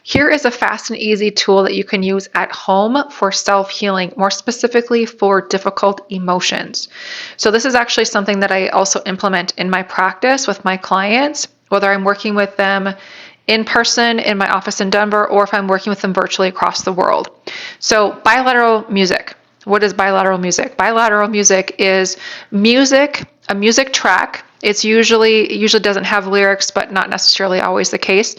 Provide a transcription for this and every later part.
Here is a fast and easy tool that you can use at home for self-healing, more specifically for difficult emotions. So this is actually something that I also implement in my practice with my clients, whether I'm working with them in person in my office in Denver, or if I'm working with them virtually across the world. So bilateral music. What is bilateral music? Bilateral music is a music track. It usually doesn't have lyrics, but not necessarily always the case.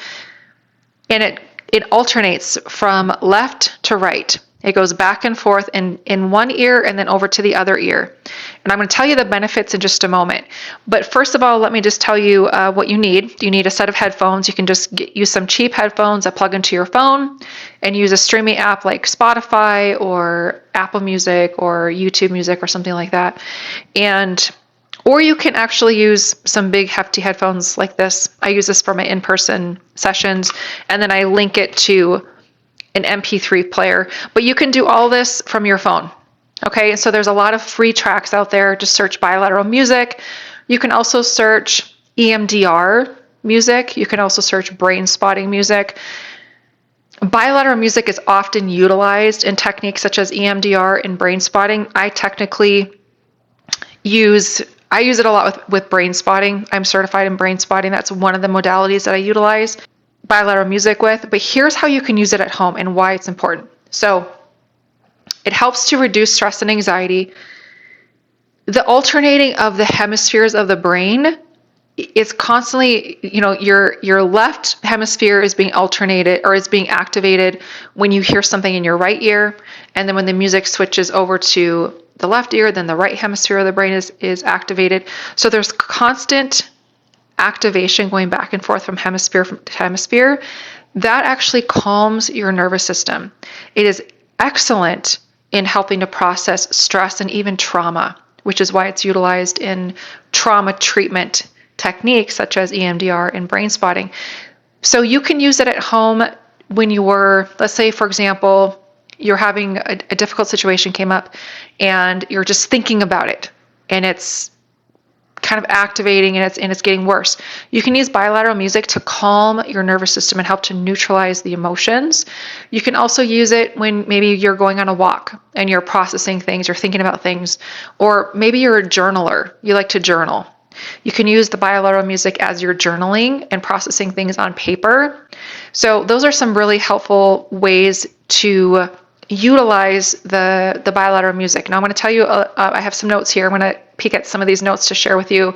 And it alternates from left to right. It goes back and forth in one ear and then over to the other ear. And I'm going to tell you the benefits in just a moment. But first of all, let me just tell you what you need. You need a set of headphones. You can just use some cheap headphones that plug into your phone and use a streaming app like Spotify or Apple Music or YouTube Music or something like that. Or you can actually use some big hefty headphones like this. I use this for my in-person sessions, and then I link it to an MP3 player. But you can do all this from your phone. Okay, so there's a lot of free tracks out there. Just search bilateral music. You can also search EMDR music. You can also search Brainspotting music. Bilateral music is often utilized in techniques such as EMDR and Brainspotting. I use it a lot with Brainspotting. I'm certified in Brainspotting. That's one of the modalities that I utilize bilateral music with. But here's how you can use it at home and why it's important. So it helps to reduce stress and anxiety. The alternating of the hemispheres of the brain is constantly, your left hemisphere is being alternated or is being activated when you hear something in your right ear. And then when the music switches over to the left ear, then the right hemisphere of the brain is activated. So there's constant activation going back and forth from hemisphere to hemisphere. That actually calms your nervous system. It is excellent in helping to process stress and even trauma, which is why it's utilized in trauma treatment techniques such as EMDR and Brainspotting. So you can use it at home when let's say, for example, you're having a difficult situation came up and you're just thinking about it and it's kind of activating and it's getting worse. You can use bilateral music to calm your nervous system and help to neutralize the emotions. You can also use it when maybe you're going on a walk and you're processing things, you're thinking about things, or maybe you're a journaler, you like to journal. You can use the bilateral music as you're journaling and processing things on paper. So those are some really helpful ways to utilize the bilateral music. Now I'm going to tell you, I have some notes here. I'm going to peek at some of these notes to share with you.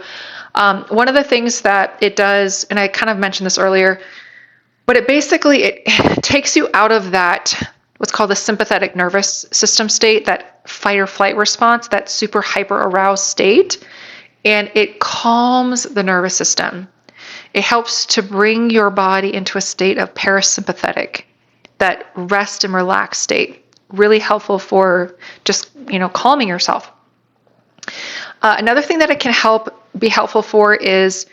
One of the things that it does, and I kind of mentioned this earlier, but it takes you out of that, what's called the sympathetic nervous system state, that fight or flight response, that super hyper aroused state, and it calms the nervous system. It helps to bring your body into a state of parasympathetic, that rest and relax state. Really helpful for just, calming yourself. Another thing that it can be helpful for is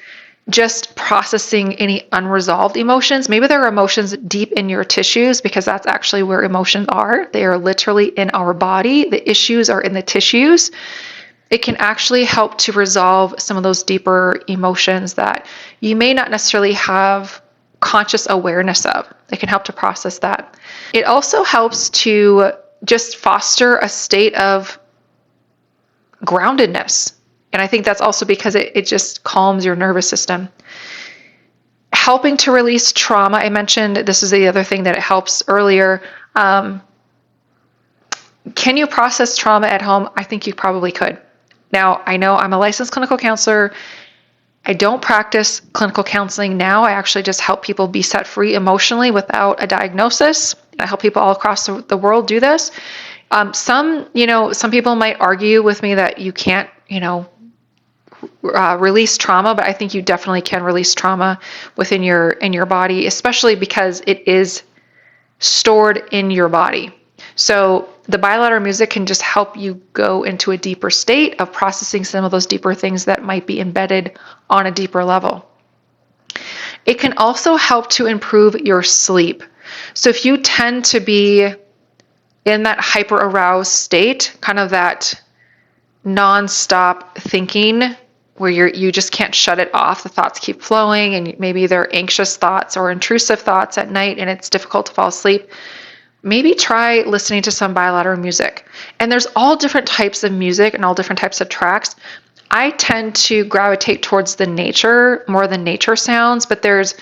just processing any unresolved emotions. Maybe there are emotions deep in your tissues, because that's actually where emotions are. They are literally in our body. The issues are in the tissues. It can actually help to resolve some of those deeper emotions that you may not necessarily have conscious awareness of. It can help to process that. It also helps to just foster a state of groundedness. And I think that's also because it just calms your nervous system. Helping to release trauma. I mentioned this is the other thing that it helps earlier. Can you process trauma at home? I think you probably could. Now, I know I'm a licensed clinical counselor. I don't practice clinical counseling now. I actually just help people be set free emotionally without a diagnosis. I help people all across the world do this. Some people might argue with me that you can't, release trauma, but I think you definitely can release trauma within your body, especially because it is stored in your body. So the bilateral music can just help you go into a deeper state of processing some of those deeper things that might be embedded on a deeper level. It can also help to improve your sleep. So if you tend to be in that hyper-aroused state, kind of that non-stop thinking where you just can't shut it off. The thoughts keep flowing, and maybe they're anxious thoughts or intrusive thoughts at night, and it's difficult to fall asleep. Maybe try listening to some bilateral music. And there's all different types of music and all different types of tracks. I tend to gravitate towards the nature, more than nature sounds, but there's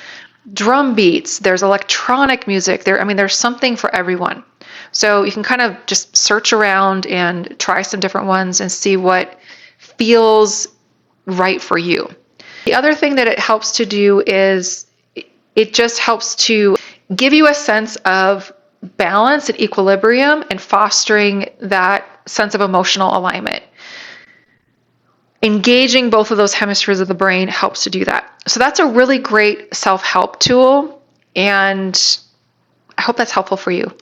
drum beats, there's electronic music, there's something for everyone. So you can kind of just search around and try some different ones and see what feels right for you. The other thing that it helps to do is it just helps to give you a sense of balance and equilibrium and fostering that sense of emotional alignment. Engaging both of those hemispheres of the brain helps to do that. So that's a really great self-help tool, and I hope that's helpful for you.